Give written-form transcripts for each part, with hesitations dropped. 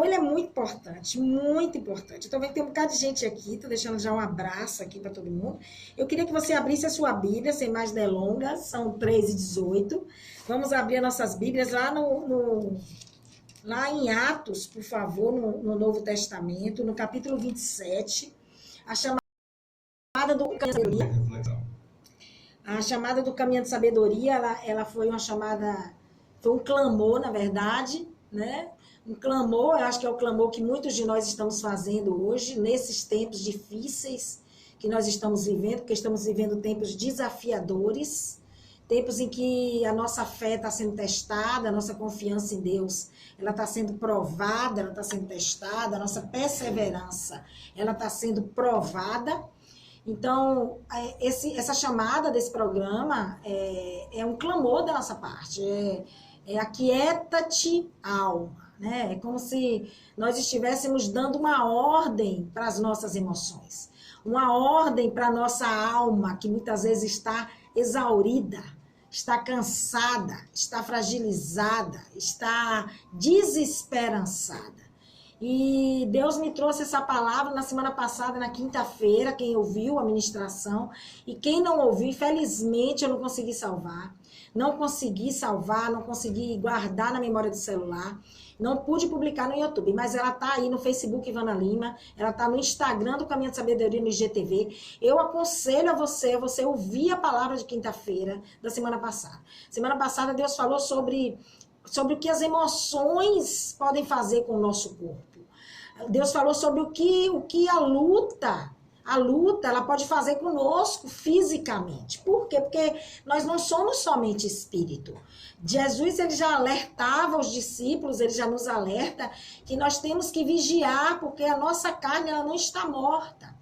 louvor ele é muito importante, muito importante. Então, vendo que tem um bocado de gente aqui, tô deixando já um abraço aqui para todo mundo. Eu queria que você abrisse a sua Bíblia, sem mais delongas, são 3:18. Vamos abrir as nossas Bíblias lá lá em Atos, por favor, no Novo Testamento, no capítulo 27, a chamada do caminho. A chamada do caminho de sabedoria, ela foi uma chamada, foi um clamor, na verdade, né? Um clamor, eu acho que é o clamor que muitos de nós estamos fazendo hoje, nesses tempos difíceis que nós estamos vivendo, porque estamos vivendo tempos desafiadores, tempos em que a nossa fé está sendo testada, a nossa confiança em Deus, ela está sendo provada, ela está sendo testada, a nossa perseverança, ela está sendo provada. Então, essa chamada desse programa é um clamor da nossa parte, aquieta-te, alma. Né? É como se nós estivéssemos dando uma ordem para as nossas emoções, uma ordem para a nossa alma, que muitas vezes está exaurida, está cansada, está fragilizada, está desesperançada. E Deus me trouxe essa palavra na semana passada, na quinta-feira, quem ouviu a ministração, e quem não ouviu, infelizmente eu não consegui salvar. Não consegui guardar na memória do celular, não pude publicar no YouTube, mas ela tá aí no Facebook Ivana Lima, ela tá no Instagram do Caminho de Sabedoria no IGTV. Eu aconselho a você ouvir a palavra de quinta-feira da semana passada. Semana passada Deus falou sobre o que as emoções podem fazer com o nosso corpo. Deus falou sobre o que a luta ela pode fazer conosco fisicamente. Por quê? Porque nós não somos somente espírito. Jesus, ele já alertava os discípulos, ele já nos alerta que nós temos que vigiar, porque a nossa carne ela não está morta.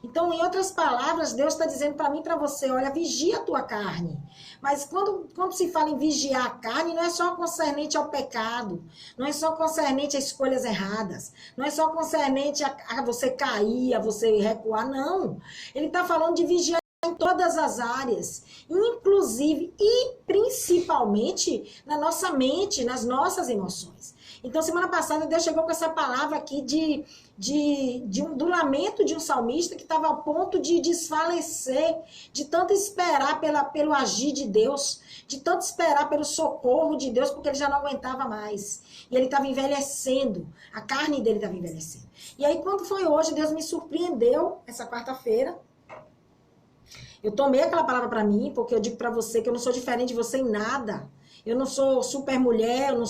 Então, em outras palavras, Deus está dizendo para mim e para você, olha, vigia a tua carne. Mas quando se fala em vigiar a carne, não é só concernente ao pecado, não é só concernente a escolhas erradas, não é só concernente a você cair, a você recuar, não. Ele está falando de vigiar em todas as áreas, inclusive e principalmente na nossa mente, nas nossas emoções. Então, semana passada, Deus chegou com essa palavra aqui do lamento de um salmista que estava a ponto de desfalecer, de tanto esperar pelo agir de Deus, de tanto esperar pelo socorro de Deus, porque ele já não aguentava mais. E ele estava envelhecendo, a carne dele estava envelhecendo. E aí, quando foi hoje, Deus me surpreendeu, essa quarta-feira. Eu tomei aquela palavra para mim, porque eu digo para você que eu não sou diferente de você em nada. Eu não sou super mulher, eu não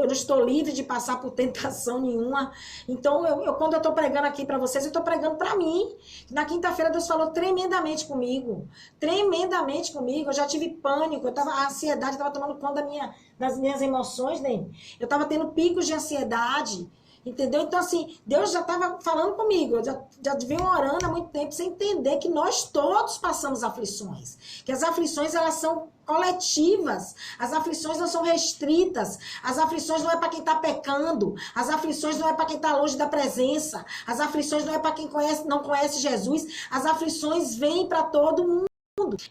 estou livre de passar por tentação nenhuma. Então, quando eu estou pregando aqui para vocês, eu estou pregando para mim. Na quinta-feira, Deus falou tremendamente comigo. Tremendamente comigo. Eu já tive pânico, a ansiedade estava tomando conta das minhas emoções, né? Eu estava tendo picos de ansiedade. Entendeu? Então, assim, Deus já estava falando comigo, eu já venho orando há muito tempo, sem entender que nós todos passamos aflições. Que as aflições, elas são coletivas, as aflições não são restritas, as aflições não é para quem está pecando, as aflições não é para quem está longe da presença, as aflições não é para quem não conhece Jesus, as aflições vêm para todo mundo.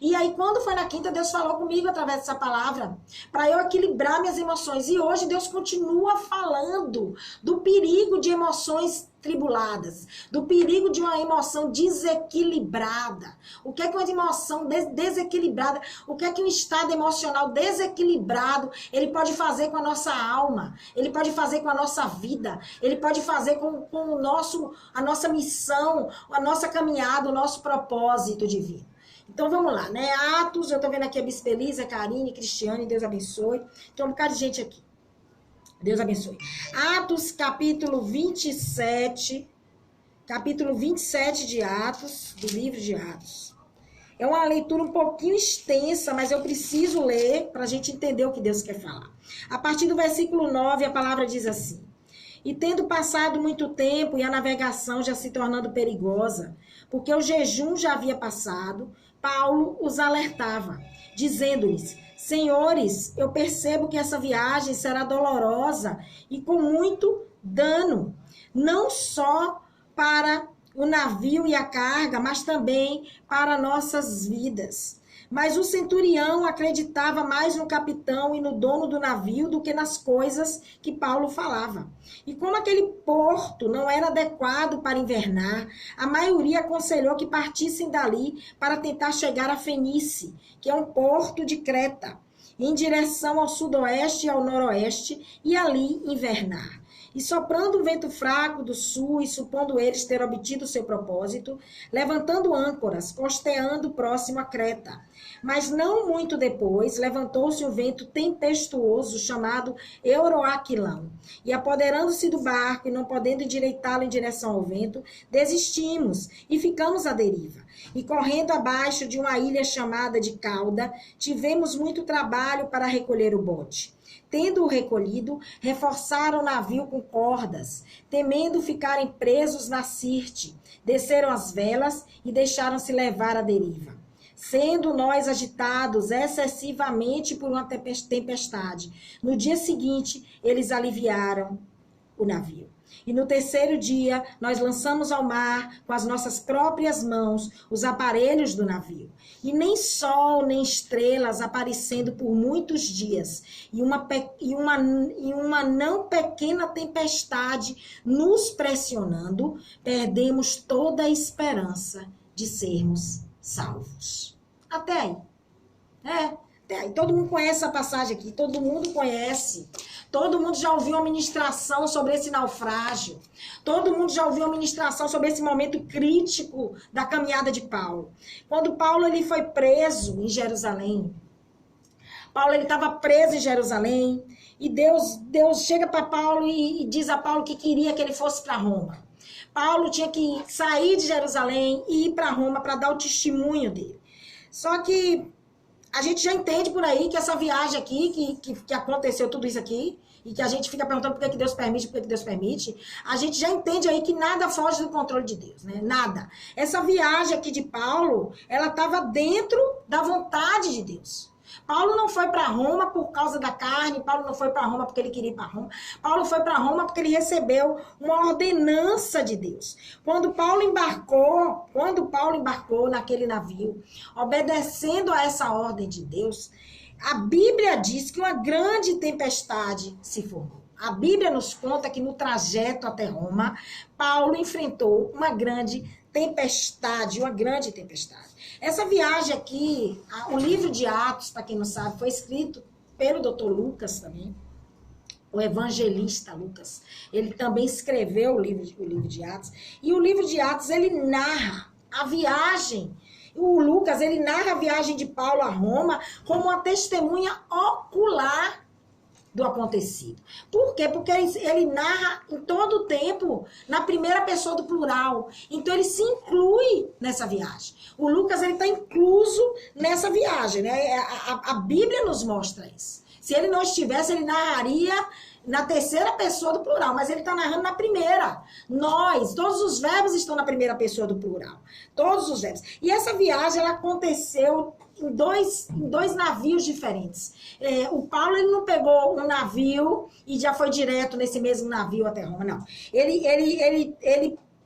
E aí, quando foi na quinta, Deus falou comigo através dessa palavra, para eu equilibrar minhas emoções. E hoje Deus continua falando do perigo de emoções tribuladas, do perigo de uma emoção desequilibrada. O que é que uma emoção desequilibrada, o que é que um estado emocional desequilibrado, ele pode fazer com a nossa alma, ele pode fazer com a nossa vida, ele pode fazer com a nossa missão, a nossa caminhada, o nosso propósito de vida. Então, vamos lá, né? Atos, eu estou vendo aqui a Bispa Elisa, Karine, Cristiane, Deus abençoe. Tem um bocado de gente aqui. Deus abençoe. Atos, capítulo 27 de Atos, do livro de Atos. É uma leitura um pouquinho extensa, mas eu preciso ler para a gente entender o que Deus quer falar. A partir do versículo 9, a palavra diz assim: E tendo passado muito tempo e a navegação já se tornando perigosa, porque o jejum já havia passado, Paulo os alertava, dizendo-lhes: Senhores, eu percebo que essa viagem será dolorosa e com muito dano, não só para o navio e a carga, mas também para nossas vidas. Mas o centurião acreditava mais no capitão e no dono do navio do que nas coisas que Paulo falava. E como aquele porto não era adequado para invernar, a maioria aconselhou que partissem dali para tentar chegar a Fenice, que é um porto de Creta, em direção ao sudoeste e ao noroeste, e ali invernar. E soprando um vento fraco do sul, e supondo eles ter obtido seu propósito, levantando âncoras, costeando próximo a Creta. Mas não muito depois, levantou-se um vento tempestuoso chamado Euroaquilão. E apoderando-se do barco e não podendo endireitá-lo em direção ao vento, desistimos e ficamos à deriva. E correndo abaixo de uma ilha chamada de Cauda, tivemos muito trabalho para recolher o bote. Tendo-o recolhido, reforçaram o navio com cordas, temendo ficarem presos na Sirte. Desceram as velas e deixaram-se levar à deriva. Sendo nós agitados excessivamente por uma tempestade, no dia seguinte, eles aliviaram o navio. E no terceiro dia, nós lançamos ao mar, com as nossas próprias mãos, os aparelhos do navio. E nem sol, nem estrelas aparecendo por muitos dias. E uma não pequena tempestade nos pressionando, perdemos toda a esperança de sermos salvos. Até aí. Até aí. Todo mundo conhece essa passagem aqui. Todo mundo conhece. Todo mundo já ouviu uma ministração sobre esse naufrágio. Todo mundo já ouviu uma ministração sobre esse momento crítico da caminhada de Paulo. Quando Paulo ele foi preso em Jerusalém. Paulo ele estava preso em Jerusalém. E Deus chega para Paulo e diz a Paulo que queria que ele fosse para Roma. Paulo tinha que sair de Jerusalém e ir para Roma para dar o testemunho dele. Só que a gente já entende por aí que essa viagem aqui, que aconteceu tudo isso aqui, e que a gente fica perguntando por que Deus permite, por que Deus permite, a gente já entende aí que nada foge do controle de Deus, né? Nada. Essa viagem aqui de Paulo, ela estava dentro da vontade de Deus. Paulo não foi para Roma por causa da carne, Paulo não foi para Roma porque ele queria ir para Roma, Paulo foi para Roma porque ele recebeu uma ordenança de Deus. Quando Paulo embarcou naquele navio, obedecendo a essa ordem de Deus, a Bíblia diz que uma grande tempestade se formou. A Bíblia nos conta que no trajeto até Roma, Paulo enfrentou uma grande tempestade. Essa viagem aqui, o livro de Atos, para quem não sabe, foi escrito pelo Dr. Lucas também, o evangelista Lucas. Ele também escreveu o livro de Atos. E o livro de Atos, ele narra a viagem. O Lucas, ele narra a viagem de Paulo a Roma como uma testemunha ocular do acontecido. Por quê? Porque ele narra em todo o tempo na primeira pessoa do plural. Então ele se inclui nessa viagem. O Lucas ele está incluso nessa viagem, né? A Bíblia nos mostra isso. Se ele não estivesse, ele narraria na terceira pessoa do plural, mas ele está narrando na primeira. Nós, todos os verbos estão na primeira pessoa do plural. Todos os verbos. E essa viagem, ela aconteceu em dois navios diferentes. O Paulo, ele não pegou um navio e já foi direto nesse mesmo navio até Roma, não.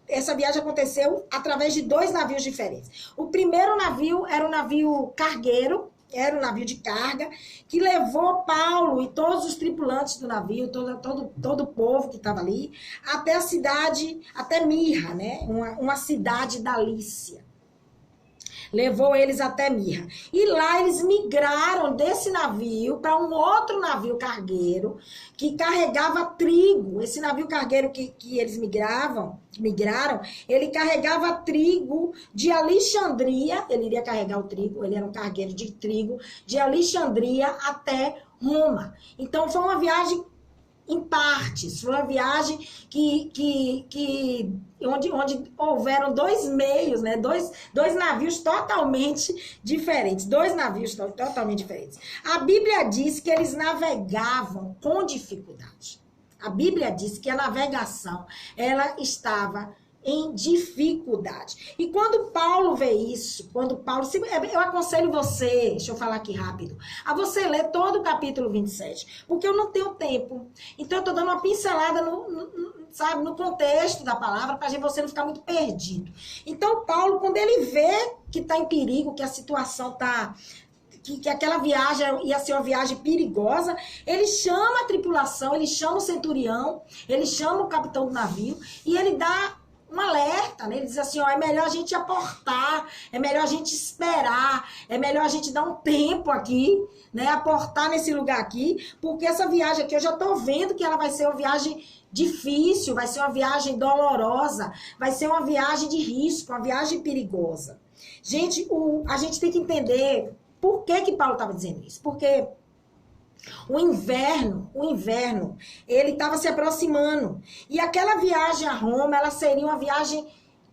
Essa viagem aconteceu através de dois navios diferentes. O primeiro navio era um navio cargueiro, era um navio de carga, que levou Paulo e todos os tripulantes do navio, todo o povo que estava ali, até a cidade, até Mirra, né? Uma cidade da Lícia. Levou eles até Mirra. E lá eles migraram desse navio para um outro navio cargueiro que carregava trigo. Esse navio cargueiro que eles migraram, ele carregava trigo de Alexandria. Ele iria carregar o trigo, ele era um cargueiro de trigo, de Alexandria até Roma. Então foi uma viagem em partes, foi uma viagem onde houveram dois meios, né? Dois navios totalmente diferentes. A Bíblia diz que eles navegavam com dificuldade. A Bíblia diz que a navegação, ela estava em dificuldade. E quando Paulo vê isso, eu aconselho você, deixa eu falar aqui rápido, a você ler todo o capítulo 27, porque eu não tenho tempo. Então eu estou dando uma pincelada no contexto da palavra, para você não ficar muito perdido. Então Paulo, quando ele vê que está em perigo, que a situação está... Que aquela viagem ia ser uma viagem perigosa, ele chama a tripulação, ele chama o centurião, ele chama o capitão do navio, e ele dá um alerta, né? Ele diz assim, ó, é melhor a gente aportar, é melhor a gente esperar, é melhor a gente dar um tempo aqui, né? Aportar nesse lugar aqui, porque essa viagem aqui, eu já tô vendo que ela vai ser uma viagem difícil, vai ser uma viagem dolorosa, vai ser uma viagem de risco, uma viagem perigosa. Gente, a gente tem que entender por que Paulo estava dizendo isso. Porque o inverno, ele estava se aproximando. E aquela viagem a Roma, ela seria uma viagem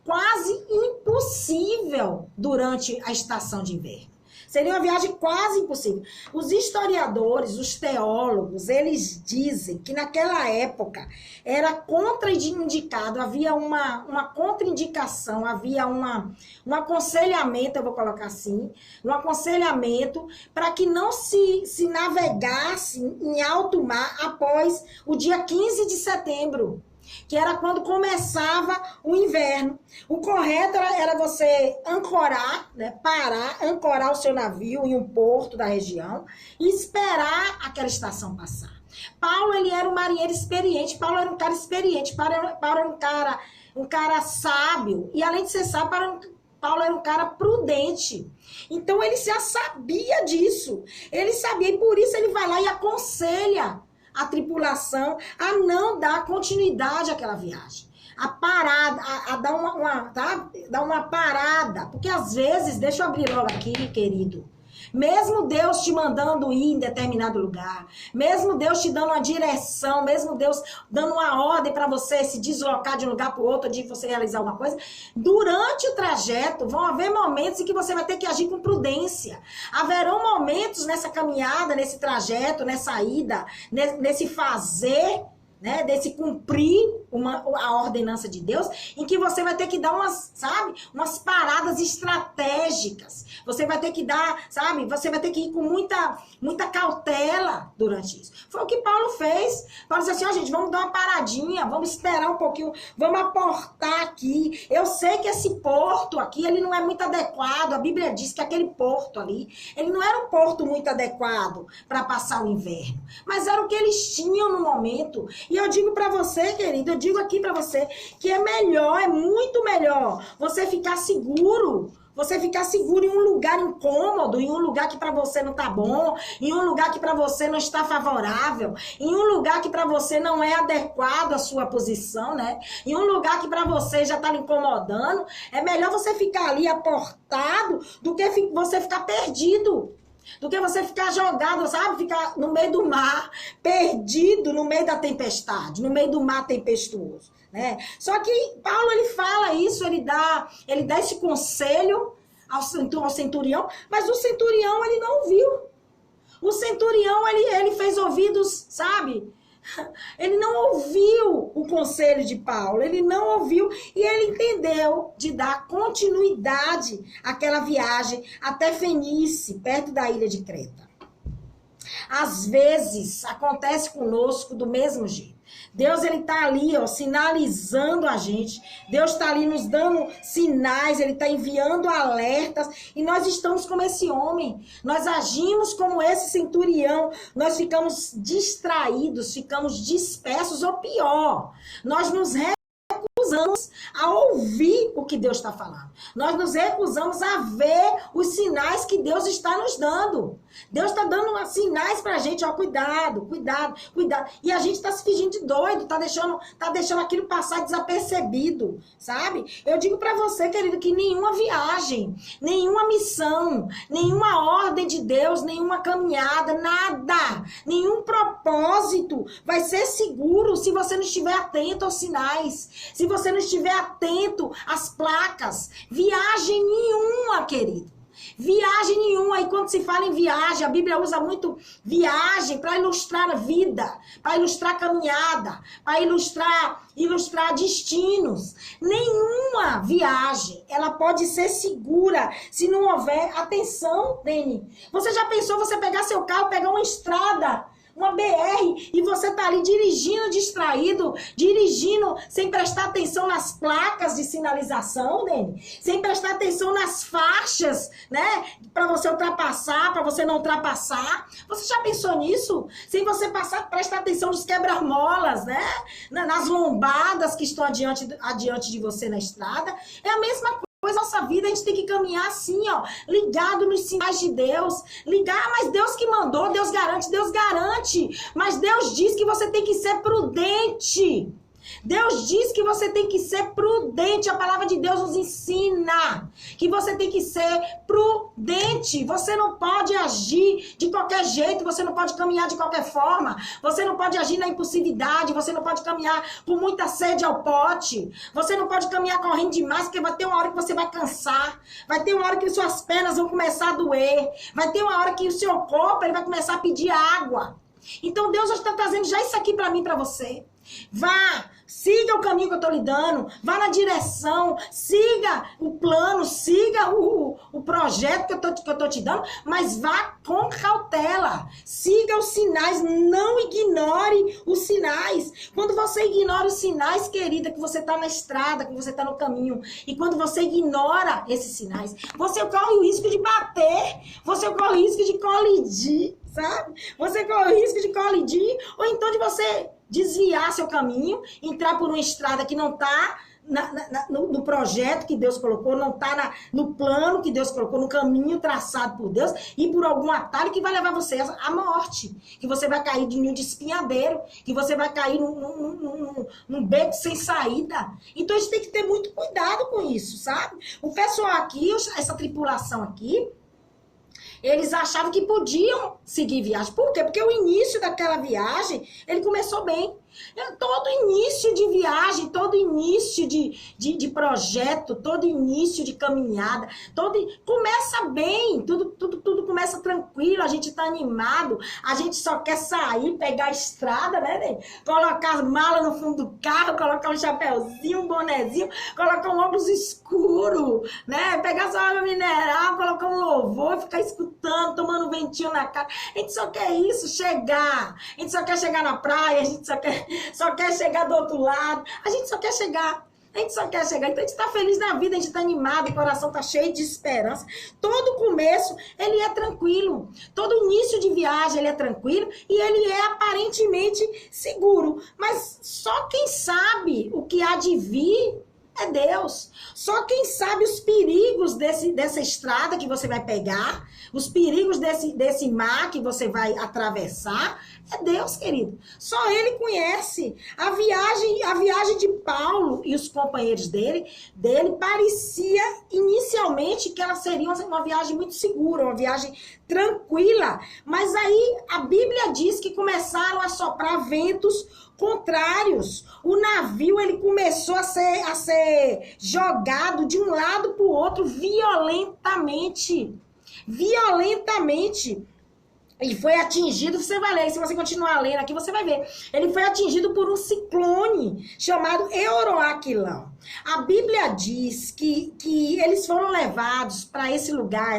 quase impossível durante a estação de inverno. Seria uma viagem quase impossível. Os historiadores, os teólogos, eles dizem que naquela época era contraindicado, havia uma contraindicação, havia um aconselhamento, eu vou colocar assim, um aconselhamento para que não se navegasse em alto mar após o dia 15 de setembro. Que era quando começava o inverno. O correto era você ancorar, né, ancorar o seu navio em um porto da região e esperar aquela estação passar. Paulo, ele era um marinheiro experiente, Paulo era um cara experiente, Paulo era um cara sábio, e além de ser sábio, Paulo era um cara prudente. Então ele já sabia disso. Ele sabia, e por isso ele vai lá e aconselha a tripulação a não dar continuidade àquela viagem. A parada, a dar uma parada. Porque às vezes, deixa eu abrir logo aqui, querido. Mesmo Deus te mandando ir em determinado lugar, mesmo Deus te dando uma direção, mesmo Deus dando uma ordem para você se deslocar de um lugar para o outro, de você realizar uma coisa, durante o trajeto vão haver momentos em que você vai ter que agir com prudência. Haverão momentos nessa caminhada, nesse trajeto, nessa ida, nesse fazer, né, desse cumprir a ordenança de Deus, em que você vai ter que dar umas paradas estratégicas. Você vai ter que dar, você vai ter que ir com muita cautela durante isso. Foi o que Paulo fez. Paulo disse assim, ó, gente, vamos dar uma paradinha, vamos esperar um pouquinho, vamos aportar aqui. Eu sei que esse porto aqui, ele não é muito adequado. A Bíblia diz que aquele porto ali, ele não era um porto muito adequado para passar o inverno. Mas era o que eles tinham no momento. E eu digo para você, querido, eu digo aqui para você que é melhor, é muito melhor você ficar seguro. Você ficar seguro em um lugar incômodo, em um lugar que para você não tá bom, em um lugar que para você não está favorável, em um lugar que para você não é adequado à sua posição, né? Em um lugar que para você já tá lhe incomodando. É melhor você ficar ali aportado do que você ficar perdido. Do que você ficar jogado, ficar no meio do mar, perdido no meio da tempestade, no meio do mar tempestuoso, né? Só que Paulo, ele fala isso, ele dá esse conselho ao centurião, mas o centurião, ele não ouviu. O centurião, ele fez ouvidos, ele não ouviu o conselho de Paulo, ele não ouviu e ele entendeu de dar continuidade àquela viagem até Fenice, perto da ilha de Creta. Às vezes, acontece conosco do mesmo jeito. Deus, ele tá ali, ó, sinalizando a gente. Deus tá ali nos dando sinais, ele tá enviando alertas. E nós estamos como esse homem. Nós agimos como esse centurião. Nós ficamos distraídos, ficamos dispersos, ou pior, nós nos recusamos a ouvir o que Deus está falando. Nós nos recusamos a ver os sinais que Deus está nos dando. Deus está dando sinais pra gente, ó, cuidado. E a gente está se fingindo de doido, tá deixando aquilo passar desapercebido, Eu digo pra você, querido, que nenhuma viagem, nenhuma missão, nenhuma ordem de Deus, nenhuma caminhada, nada, nenhum propósito vai ser seguro se você não estiver atento aos sinais, se você não estiver atento às placas. Viagem nenhuma, querido. Viagem nenhuma. E quando se fala em viagem, a Bíblia usa muito viagem para ilustrar a vida, para ilustrar a caminhada, para ilustrar destinos. Nenhuma viagem, ela pode ser segura se não houver atenção, Deni. Você já pensou você pegar seu carro, pegar uma estrada, uma BR, e você tá ali dirigindo distraído, dirigindo sem prestar atenção nas placas de sinalização, Deni, sem prestar atenção nas faixas, né, para você ultrapassar, para você não ultrapassar. Você já pensou nisso? Sem você prestar atenção nos quebra-molas, né, nas lombadas que estão adiante de você na estrada. É a mesma coisa. Pois nossa vida, a gente tem que caminhar assim, ó, ligado nos sinais de Deus. Ligar, mas Deus que mandou, Deus garante. Mas Deus diz que você tem que ser prudente. Deus diz que você tem que ser prudente. A palavra de Deus nos ensina que você tem que ser prudente. Você não pode agir de qualquer jeito, você não pode caminhar de qualquer forma, você não pode agir na impulsividade, você não pode caminhar com muita sede ao pote, você não pode caminhar correndo demais, porque vai ter uma hora que você vai cansar, vai ter uma hora que suas pernas vão começar a doer, vai ter uma hora que o seu corpo ele vai começar a pedir água. Então Deus está trazendo já isso aqui para mim, para você. Vá, siga o caminho que eu estou lhe dando, vá na direção, siga o plano, siga o projeto que eu tô te dando, mas vá com cautela, siga os sinais, não ignore os sinais. Quando você ignora os sinais, querida, que você está na estrada, que você está no caminho, e quando você ignora esses sinais, você corre o risco de bater, você corre o risco de colidir, sabe? Você corre o risco de colidir, ou então de você desviar seu caminho, entrar por uma estrada que não está no projeto que Deus colocou, não está no plano que Deus colocou, no caminho traçado por Deus, e por algum atalho que vai levar você à morte, que você vai cair de um espinhadeiro, que você vai cair num beco sem saída. Então a gente tem que ter muito cuidado com isso, sabe? O pessoal aqui, essa tripulação aqui, eles achavam que podiam seguir viagem. Por quê? Porque o início daquela viagem, ele começou bem. Todo início de viagem, todo início de projeto, todo início de caminhada, começa bem, tudo começa tranquilo, a gente tá animado, a gente só quer sair, pegar a estrada, né? Colocar as malas no fundo do carro, colocar um chapéuzinho, um bonezinho, colocar um óculos escuro, né? Pegar sua água mineral, colocar um louvor, ficar escutando, tomando um ventinho na cara. A gente só quer isso, chegar. A gente só quer chegar na praia, a gente só quer chegar do outro lado. A gente só quer chegar. Então a gente tá feliz na vida, a gente tá animado, o coração tá cheio de esperança. Todo começo, ele é tranquilo. Todo início de viagem, ele é tranquilo e ele é aparentemente seguro. Mas só quem sabe o que há de vir é Deus. Só quem sabe os perigos dessa estrada que você vai pegar, os perigos desse mar que você vai atravessar, é Deus, querido. Só Ele conhece. A viagem de Paulo e os companheiros dele parecia inicialmente que ela seria uma viagem muito segura, uma viagem tranquila. Mas aí a Bíblia diz que começaram a soprar ventos contrários. O navio ele começou a ser jogado de um lado para o outro violentamente. Ele foi atingido, você vai ler, se você continuar lendo aqui, você vai ver. Ele foi atingido por um ciclone chamado Euroaquilão. A Bíblia diz que eles foram levados para esse lugar,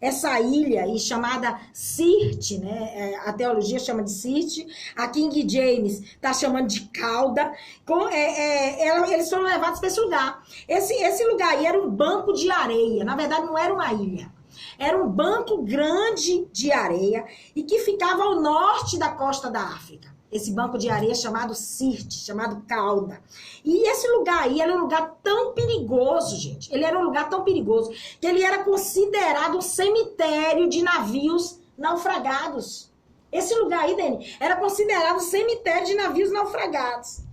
essa ilha aí chamada Sirte, né? A teologia chama de Sirte, a King James está chamando de Cauda. Eles foram levados para esse lugar. Esse lugar aí era um banco de areia, na verdade não era uma ilha. Era um banco grande de areia e que ficava ao norte da costa da África. Esse banco de areia chamado Sirte, chamado Cauda. E esse lugar aí era um lugar tão perigoso, gente. Ele era um lugar tão perigoso que ele era considerado um cemitério de navios naufragados. Esse lugar aí, Dani, era considerado um cemitério de navios naufragados.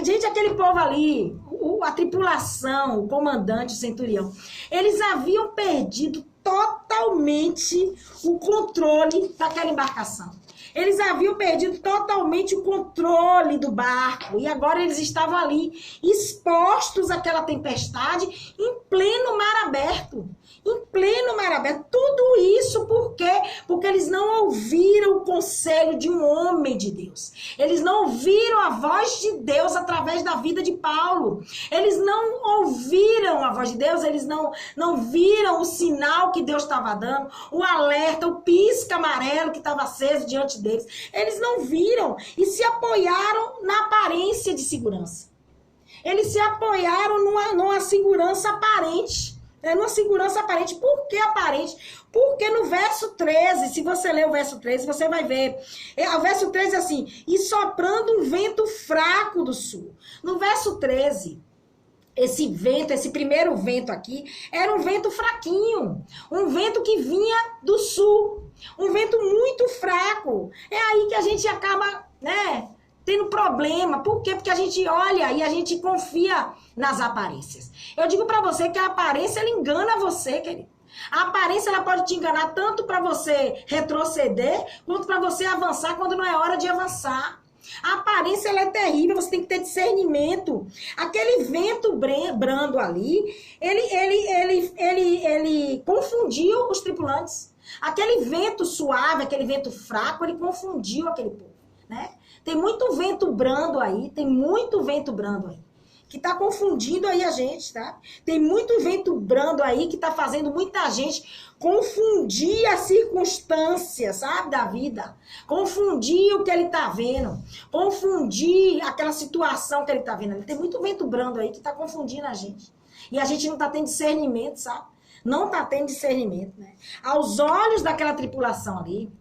Gente, aquele povo ali, a tripulação, o comandante, o centurião, eles haviam perdido totalmente o controle daquela embarcação. Eles haviam perdido totalmente o controle do barco. E agora eles estavam ali, expostos àquela tempestade, em pleno mar aberto. Em pleno mar aberto. Tudo isso por quê? Porque eles não ouviram o conselho de um homem de Deus. Eles não ouviram a voz de Deus através da vida de Paulo. Eles não ouviram a voz de Deus, eles não viram o sinal que Deus estava dando, o alerta, o pisca amarelo que estava aceso diante deles. Eles não viram e se apoiaram na aparência de segurança. Eles se apoiaram numa segurança aparente. Numa segurança aparente. Por que aparente? Porque no verso 13, se você ler o verso 13, você vai ver. O verso 13 é assim: e soprando um vento fraco do sul. No verso 13, esse vento, esse primeiro vento aqui, era um vento fraquinho. Um vento que vinha do sul. Um vento muito fraco. É aí que a gente acaba, tendo problema. Por quê? Porque a gente olha e a gente confia nas aparências. Eu digo pra você que a aparência, ela engana você, querido. A aparência, ela pode te enganar tanto pra você retroceder, quanto pra você avançar quando não é hora de avançar. A aparência, ela é terrível, você tem que ter discernimento. Aquele vento brando ali, ele confundiu os tripulantes. Aquele vento suave, aquele vento fraco, ele confundiu aquele povo, né? Tem muito vento brando aí, que tá confundindo aí a gente, tá? Tem muito vento brando aí que tá fazendo muita gente confundir as circunstâncias, sabe, da vida. Confundir o que ele tá vendo. Confundir aquela situação que ele tá vendo. Tem muito vento brando aí que tá confundindo a gente. E a gente não tá tendo discernimento, sabe? Não tá tendo discernimento, né? Aos olhos daquela tripulação ali,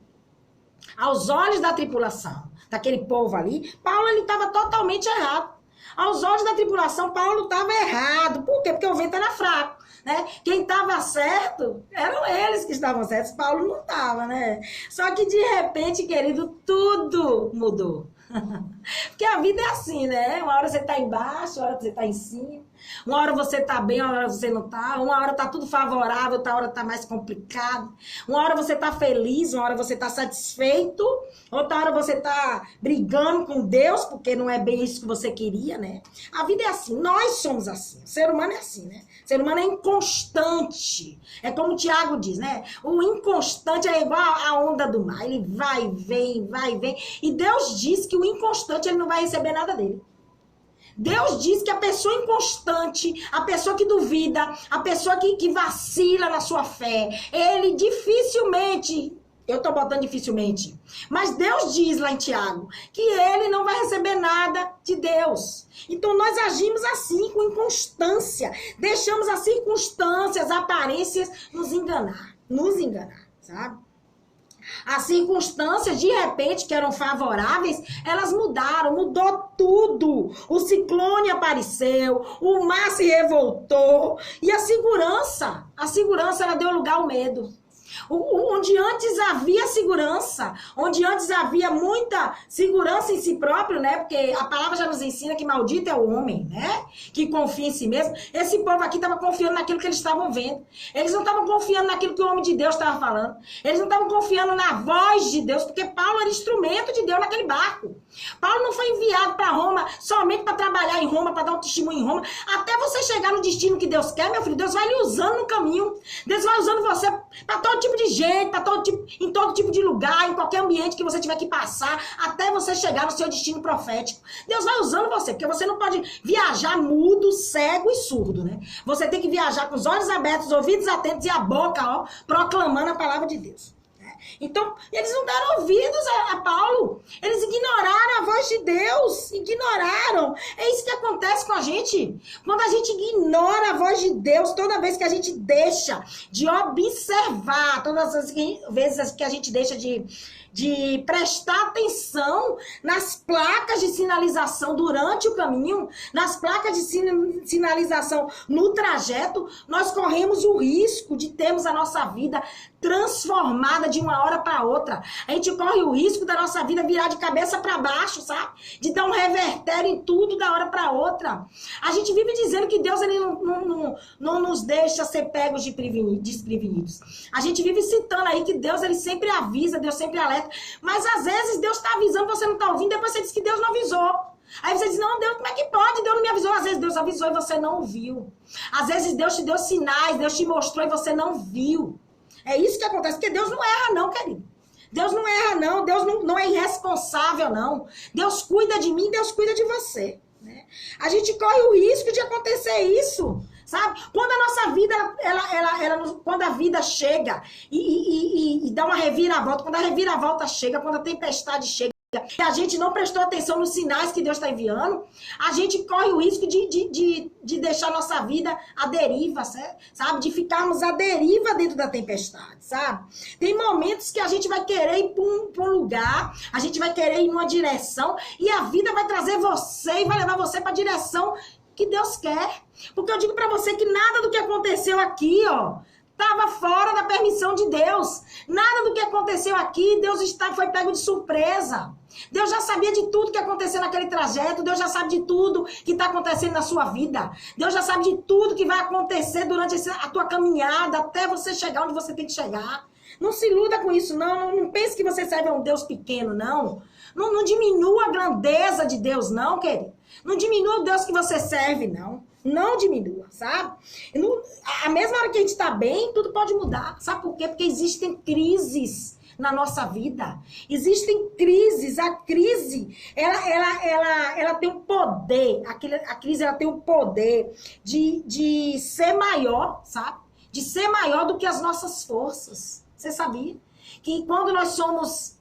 aos olhos da tripulação, daquele povo ali, Paulo, ele estava totalmente errado. Aos olhos da tripulação, Paulo estava errado. Por quê? Porque o vento era fraco, né? Quem estava certo, eram eles que estavam certos. Paulo não estava, né? Só que de repente, querido, tudo mudou. Porque a vida é assim, né? Uma hora você tá embaixo, uma hora você tá em cima. Uma hora você tá bem, uma hora você não tá. Uma hora tá tudo favorável, outra hora tá mais complicado. Uma hora você tá feliz, uma hora você tá satisfeito. Outra hora você tá brigando com Deus, porque não é bem isso que você queria, né? A vida é assim, nós somos assim. O ser humano é assim, né? O ser humano é inconstante. É como o Tiago diz, né? O inconstante é igual a onda do mar. Ele vai, vem. E Deus diz que o inconstante, ele não vai receber nada dele. Deus diz que a pessoa inconstante, a pessoa que duvida, a pessoa que vacila na sua fé, ele dificilmente, eu tô botando dificilmente, mas Deus diz lá em Tiago que ele não vai receber nada de Deus. Então nós agimos assim, com inconstância, deixamos as circunstâncias, as aparências nos enganar, sabe? As circunstâncias, de repente, que eram favoráveis, elas mudaram, mudou tudo. O ciclone apareceu, o mar se revoltou e a segurança ela deu lugar ao medo. Onde antes havia segurança, onde antes havia muita segurança em si próprio, né? Porque a palavra já nos ensina que maldito é o homem, né? Que confia em si mesmo. Esse povo aqui estava confiando naquilo que eles estavam vendo. Eles não estavam confiando naquilo que o homem de Deus estava falando. Eles não estavam confiando na voz de Deus, porque Paulo era instrumento de Deus naquele barco. Paulo não foi enviado para Roma somente para trabalhar em Roma, para dar um testemunho em Roma. Até você chegar no destino que Deus quer, meu filho, Deus vai lhe usando no caminho. Deus vai usando você para todo tipo de gente, para em todo tipo de lugar, em qualquer ambiente que você tiver que passar, até você chegar no seu destino profético. Deus vai usando você, porque você não pode viajar mudo, cego e surdo, né? Você tem que viajar com os olhos abertos, os ouvidos atentos e a boca, ó, proclamando a palavra de Deus. Então, eles não deram ouvidos a Paulo. Eles ignoraram a voz de Deus. Ignoraram. É isso que acontece com a gente. Quando a gente ignora a voz de Deus, toda vez que a gente deixa de observar, todas as vezes que a gente deixa de prestar atenção nas placas de sinalização durante o caminho, nas placas de sinalização no trajeto, nós corremos o risco de termos a nossa vida transformada de uma hora para outra. A gente corre o risco da nossa vida virar de cabeça para baixo, sabe? De dar um revertério em tudo da hora para outra. A gente vive dizendo que Deus ele não nos deixa ser pegos desprevenidos. A gente vive citando aí que Deus ele sempre avisa, Deus sempre alerta, profeta. Mas às vezes Deus está avisando, você não está ouvindo, depois você diz que Deus não avisou. Aí você diz, não, Deus, como é que pode? Deus não me avisou. Às vezes Deus avisou e você não ouviu. Às vezes Deus te deu sinais, Deus te mostrou e você não viu. É isso que acontece, porque Deus não erra não, querido. Deus não erra não, Deus não é irresponsável não. Deus cuida de mim, Deus cuida de você. Né? A gente corre o risco de acontecer isso, sabe? Quando a nossa vida, quando a vida chega e dá uma reviravolta, quando a reviravolta chega, quando a tempestade chega, e a gente não prestou atenção nos sinais que Deus está enviando, a gente corre o risco de deixar nossa vida à deriva, sabe? De ficarmos à deriva dentro da tempestade, sabe? Tem momentos que a gente vai querer ir para um lugar, a gente vai querer ir numa direção, e a vida vai trazer você e vai levar você para a direção que Deus quer. Porque eu digo para você que nada do que aconteceu aqui, ó, estava fora da permissão de Deus. Nada do que aconteceu aqui, foi pego de surpresa. Deus já sabia de tudo que aconteceu naquele trajeto. Deus já sabe de tudo que está acontecendo na sua vida. Deus já sabe de tudo que vai acontecer durante a tua caminhada, até você chegar onde você tem que chegar. Não se iluda com isso, não. Não pense que você serve a um Deus pequeno, não. Não diminua a grandeza de Deus, não, querido. Não diminua o Deus que você serve, não. Não diminua, sabe? A mesma hora que a gente está bem, tudo pode mudar. Sabe por quê? Porque existem crises na nossa vida. Existem crises. A crise, ela tem um poder. A crise, ela tem um poder de ser maior, sabe? De ser maior do que as nossas forças. Você sabia? Que quando nós somos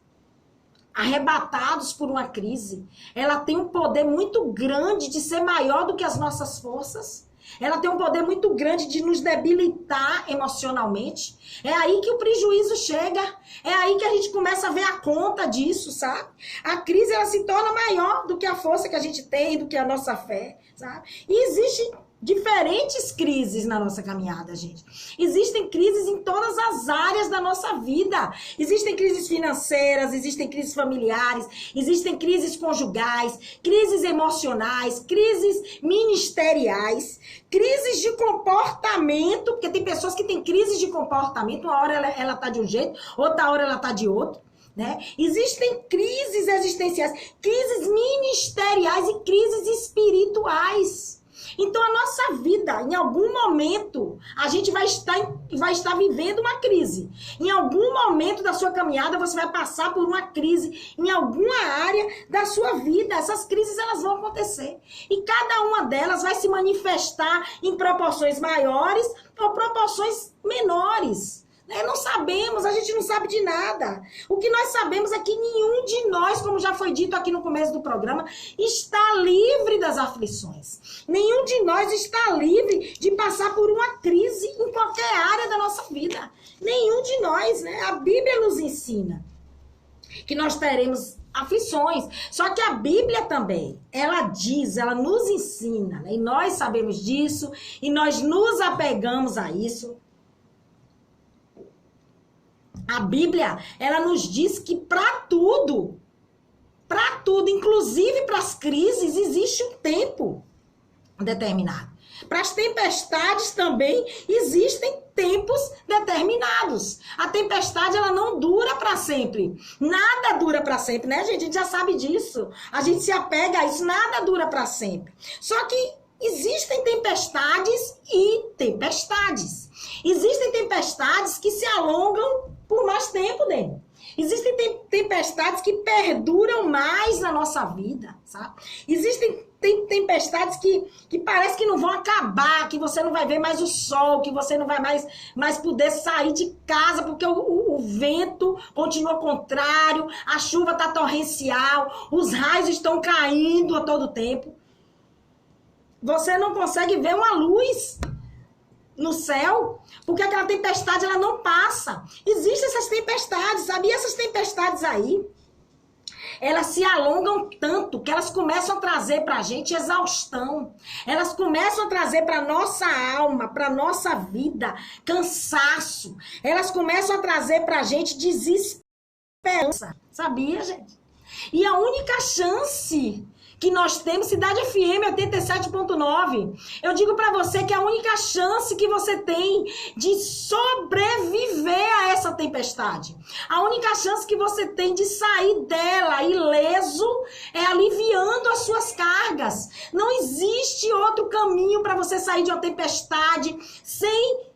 arrebatados por uma crise, ela tem um poder muito grande de ser maior do que as nossas forças. Ela tem um poder muito grande de nos debilitar emocionalmente. É aí que o prejuízo chega. É aí que a gente começa a ver a conta disso, sabe? A crise, ela se torna maior do que a força que a gente tem, do que a nossa fé, sabe? E existe diferentes crises na nossa caminhada, gente. Existem crises em todas as áreas da nossa vida. Existem crises financeiras, existem crises familiares, existem crises conjugais, crises emocionais, crises ministeriais, crises de comportamento, porque tem pessoas que têm crises de comportamento, uma hora ela tá de um jeito, outra hora ela tá de outro. Né? Existem crises existenciais, crises ministeriais e crises espirituais. Então, a nossa vida, em algum momento, a gente vai estar vivendo uma crise. Em algum momento da sua caminhada, você vai passar por uma crise em alguma área da sua vida. Essas crises, elas vão acontecer. E cada uma delas vai se manifestar em proporções maiores ou proporções menores. Não sabemos, a gente não sabe de nada. O que nós sabemos é que nenhum de nós, como já foi dito aqui no começo do programa, está livre das aflições. Nenhum de nós está livre de passar por uma crise em qualquer área da nossa vida. Nenhum de nós, né? A Bíblia nos ensina que nós teremos aflições. Só que a Bíblia também, ela diz, ela nos ensina, né? E nós sabemos disso, e nós nos apegamos a isso. A Bíblia, ela nos diz que para tudo, inclusive para as crises, existe um tempo determinado. Para as tempestades também existem tempos determinados. A tempestade, ela não dura para sempre. Nada dura para sempre, né, gente? A gente já sabe disso. A gente se apega a isso, nada dura para sempre. Só que existem tempestades e tempestades. Existem tempestades que se alongam por mais tempo, né? Existem tempestades que perduram mais na nossa vida, sabe? Existem tempestades que parece que não vão acabar, que você não vai ver mais o sol, que você não vai mais poder sair de casa, porque o vento continua contrário, a chuva está torrencial, os raios estão caindo a todo tempo. Você não consegue ver uma luz no céu, porque aquela tempestade, ela não passa. Existem essas tempestades, sabe? E essas tempestades aí, elas se alongam tanto que elas começam a trazer pra gente exaustão. Elas começam a trazer pra nossa alma, pra nossa vida, cansaço. Elas começam a trazer pra gente desesperança. Sabia, gente? E a única chance que nós temos, Cidade FM 87.9. Eu digo para você que a única chance que você tem de sobreviver a essa tempestade, a única chance que você tem de sair dela ileso é aliviando as suas cargas. Não existe outro caminho para você sair de uma tempestade sem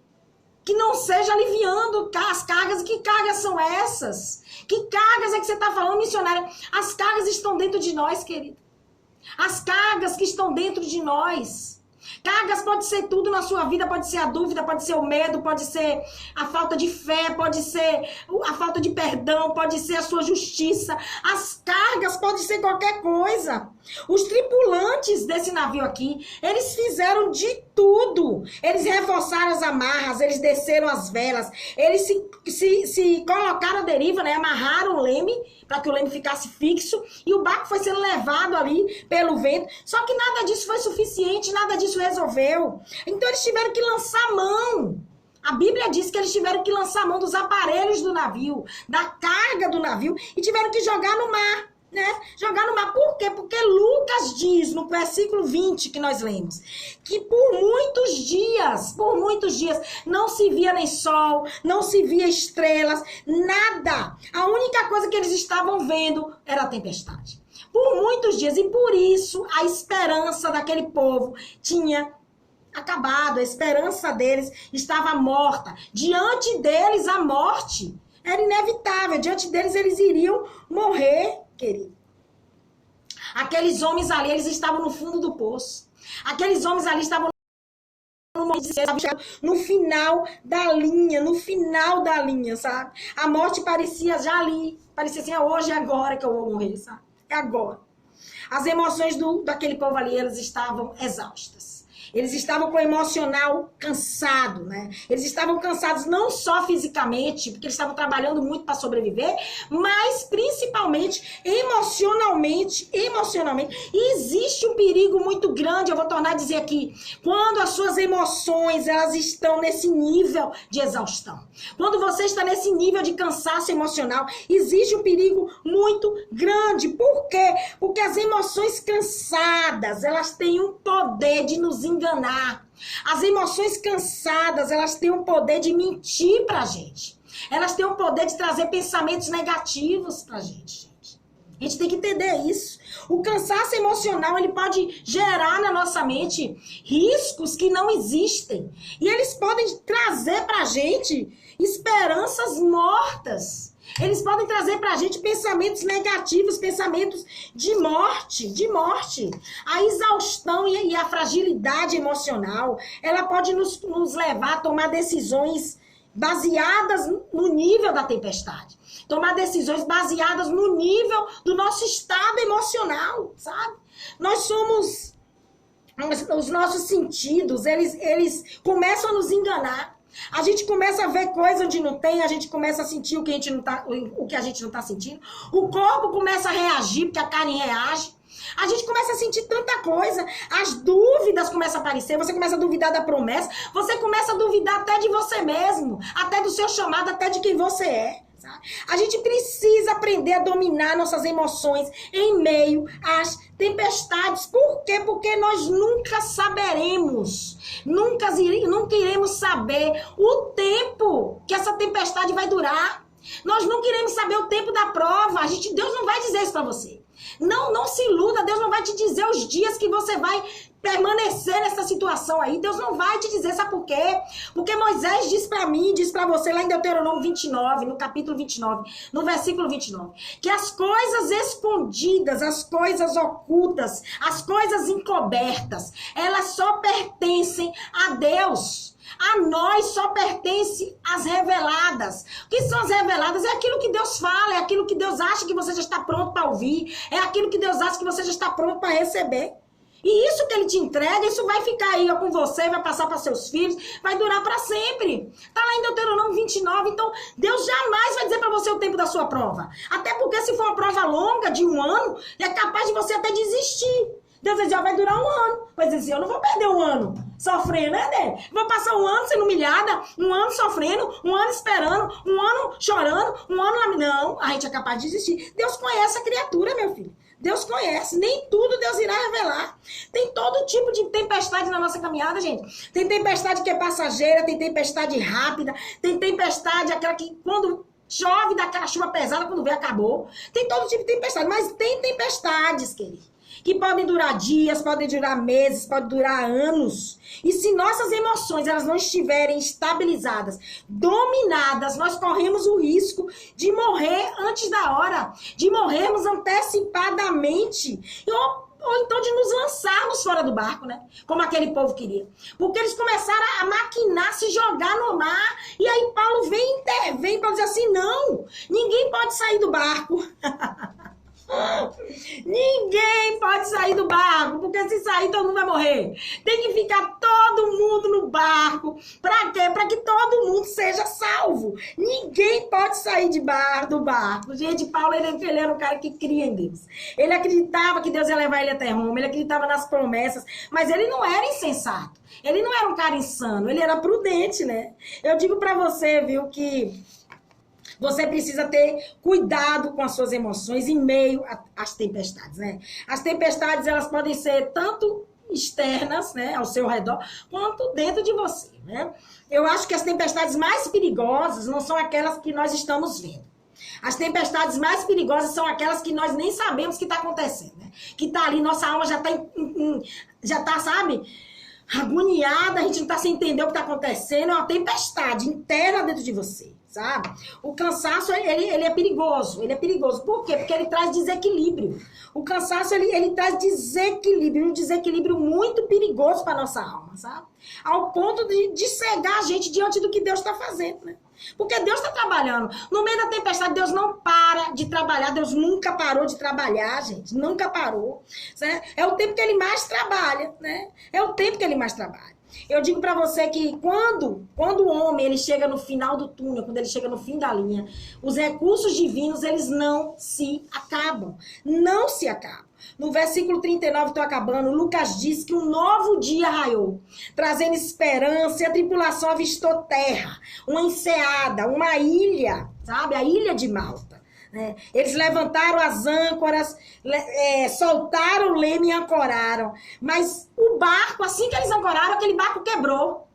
que não seja aliviando as cargas. E que cargas são essas? Que cargas é que você está falando, missionária? As cargas estão dentro de nós, querido. As cargas que estão dentro de nós. Cargas pode ser tudo na sua vida, pode ser a dúvida, pode ser o medo, pode ser a falta de fé, pode ser a falta de perdão, pode ser a sua justiça. As cargas podem ser qualquer coisa. Os tripulantes desse navio aqui, eles fizeram de tudo. Eles reforçaram as amarras, eles desceram as velas, eles se colocaram à deriva, né? Amarraram o leme para que o leme ficasse fixo e o barco foi sendo levado ali pelo vento. Só que nada disso foi suficiente, nada disso resolveu. Então eles tiveram que lançar mão. A Bíblia diz que eles tiveram que lançar mão dos aparelhos do navio, da carga do navio e tiveram que jogar no mar. Né? Jogar no mar. Por quê? Porque Lucas diz no versículo 20 que nós lemos que por muitos dias não se via nem sol, não se via estrelas, nada. A única coisa que eles estavam vendo era a tempestade. Por muitos dias. E por isso a esperança daquele povo tinha acabado. A esperança deles estava morta. Diante deles a morte era inevitável. Diante deles eles iriam morrer, querido. Aqueles homens ali, eles estavam no fundo do poço. Aqueles homens ali estavam no final da linha, sabe? A morte parecia já ali. Parecia assim, hoje é agora que eu vou morrer, sabe? É agora. As emoções daquele povo ali, elas estavam exaustas. Eles estavam com o emocional cansado, né? Eles estavam cansados não só fisicamente, porque eles estavam trabalhando muito para sobreviver, mas principalmente emocionalmente. E existe um perigo muito grande, eu vou tornar a dizer aqui, quando as suas emoções, elas estão nesse nível de exaustão. Quando você está nesse nível de cansaço emocional, existe um perigo muito grande. Por quê? Porque as emoções cansadas, elas têm um poder de nos enganar. As emoções cansadas, elas têm o poder de mentir pra gente. Elas têm o poder de trazer pensamentos negativos pra gente. A gente tem que entender isso. O cansaço emocional, ele pode gerar na nossa mente riscos que não existem. E eles podem trazer pra gente esperanças mortas. Eles podem trazer pra gente pensamentos negativos, pensamentos de morte. A exaustão e a fragilidade emocional, ela pode nos levar a tomar decisões baseadas no nível da tempestade. Tomar decisões baseadas no nível do nosso estado emocional, sabe? Nós somos... Os nossos sentidos, eles começam a nos enganar. A gente começa a ver coisa onde não tem, a gente começa a sentir o que a gente não tá sentindo. O corpo começa a reagir, porque a carne reage. A gente começa a sentir tanta coisa. As dúvidas começam a aparecer. Você começa a duvidar da promessa. Você começa a duvidar até de você mesmo. Até do seu chamado, até de quem você é. Sabe? A gente precisa aprender a dominar nossas emoções em meio às tempestades. Por quê? Porque nós nunca saberemos. Nunca iremos saber o tempo que essa tempestade vai durar. Nós não queremos saber o tempo da prova. Deus não vai dizer isso para você. Não se iluda. Deus não vai te dizer os dias que você vai permanecer nessa situação aí. Deus não vai te dizer, sabe por quê? Porque Moisés diz para mim, diz para você lá em Deuteronômio 29, no capítulo 29, no versículo 29, que as coisas escondidas, as coisas ocultas, as coisas encobertas, elas só pertencem a Deus. A nós só pertence as reveladas. O que são as reveladas? É aquilo que Deus fala, é aquilo que Deus acha que você já está pronto para ouvir, é aquilo que Deus acha que você já está pronto para receber. E isso que ele te entrega, isso vai ficar aí com você, vai passar para seus filhos, vai durar para sempre. Tá lá em Deuteronômio 29, então Deus jamais vai dizer para você o tempo da sua prova. Até porque se for uma prova longa, de 1 ano, é capaz de você até desistir. Deus vai dizer, vai durar 1 ano. Mas assim, eu não vou perder 1 ano sofrendo, né, Débora? Vou passar 1 ano sendo humilhada, 1 ano sofrendo, 1 ano esperando, 1 ano chorando, 1 ano... Não, a gente é capaz de desistir. Deus conhece a criatura, meu filho. Deus conhece, nem tudo Deus irá revelar. Tem todo tipo de tempestade na nossa caminhada, gente. Tem tempestade que é passageira, tem tempestade rápida, tem tempestade aquela que quando chove dá aquela chuva pesada, quando vê acabou. Tem todo tipo de tempestade, mas tem tempestades, querido, que podem durar dias, podem durar meses, podem durar anos. E se nossas emoções elas não estiverem estabilizadas, dominadas, nós corremos o risco de morrer antes da hora, de morrermos antecipadamente, ou então de nos lançarmos fora do barco, né? Como aquele povo queria. Porque eles começaram a maquinar, se jogar no mar, e aí Paulo vem para dizer assim, não, ninguém pode sair do barco. Ninguém pode sair do barco, porque se sair todo mundo vai morrer. Tem que ficar todo mundo no barco. Pra quê? Pra que todo mundo seja salvo. Ninguém pode sair do barco. Gente, Paulo ele era um cara que cria em Deus. Ele acreditava que Deus ia levar ele até Roma, ele acreditava nas promessas, mas ele não era insensato. Ele não era um cara insano, ele era prudente, né? Eu digo pra você, viu, que você precisa ter cuidado com as suas emoções em meio às tempestades, né? As tempestades, elas podem ser tanto externas, né, ao seu redor, quanto dentro de você, né? Eu acho que as tempestades mais perigosas não são aquelas que nós estamos vendo. As tempestades mais perigosas são aquelas que nós nem sabemos que está acontecendo, né? Que tá ali, nossa alma já tá, sabe, agoniada, a gente não tá sem entender o que está acontecendo, é uma tempestade interna dentro de você. Sabe? O cansaço, ele é perigoso. Ele é perigoso. Por quê? Porque ele traz desequilíbrio. O cansaço, ele traz desequilíbrio. Um desequilíbrio muito perigoso para nossa alma, sabe? Ao ponto de cegar a gente diante do que Deus está fazendo, né? Porque Deus está trabalhando. No meio da tempestade, Deus não para de trabalhar. Deus nunca parou de trabalhar, gente. Nunca parou. Certo? É o tempo que ele mais trabalha, né? É o tempo que ele mais trabalha. Eu digo pra você que quando o homem ele chega no final do túnel, quando ele chega no fim da linha, os recursos divinos, eles não se acabam. Não se acabam. No versículo 39, estou acabando, Lucas diz que um novo dia raiou, trazendo esperança, e a tripulação avistou terra, uma enseada, uma ilha, sabe? A ilha de Malta. Eles levantaram as âncoras, soltaram o leme e ancoraram. Mas o barco, assim que eles ancoraram, aquele barco quebrou.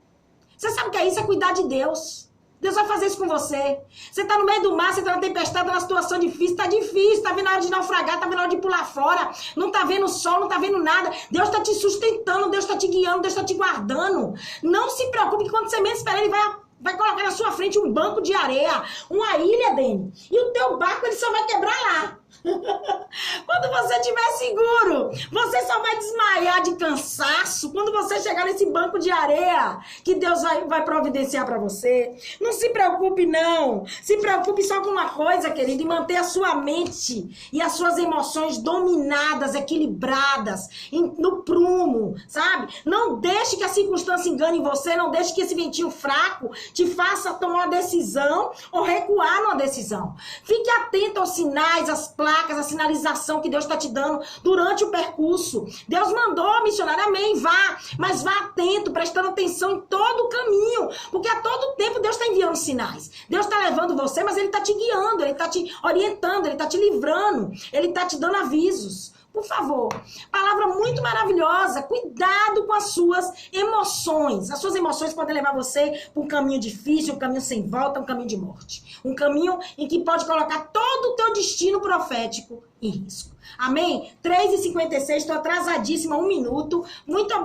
Você sabe o que é isso? É cuidar de Deus. Deus vai fazer isso com você. Você está no meio do mar, você está na tempestade, numa situação difícil, está vendo a hora de naufragar, está vendo a hora de pular fora, não está vendo o sol, não está vendo nada. Deus está te sustentando, Deus está te guiando, Deus está te guardando. Não se preocupe que quando você menos esperar, Ele vai colocar na sua frente um banco de areia, uma ilha, Dani. E o teu barco, ele só vai quebrar lá. Quando você estiver seguro, você só vai desmaiar de cansaço quando você chegar nesse banco de areia que Deus vai providenciar para você. Não se preocupe, não. Se preocupe só com uma coisa, querido, e manter a sua mente e as suas emoções dominadas, equilibradas, no prumo, sabe? Não deixe que a circunstância engane você, não deixe que esse ventinho fraco te faça tomar uma decisão ou recuar numa decisão. Fique atento aos sinais, às placas, a sinalização que Deus está te dando durante o percurso. Deus mandou, missionário, amém, vá, mas vá atento, prestando atenção em todo o caminho, porque a todo tempo Deus está enviando sinais. Deus está levando você, mas Ele está te guiando, Ele está te orientando, Ele está te livrando, Ele está te dando avisos. Por favor, palavra muito maravilhosa, cuidado com as suas emoções. As suas emoções podem levar você para um caminho difícil, um caminho sem volta, um caminho de morte. Um caminho em que pode colocar todo o teu destino profético em risco. Amém? 3h56, estou atrasadíssima, 1 minuto. Muito obrigada.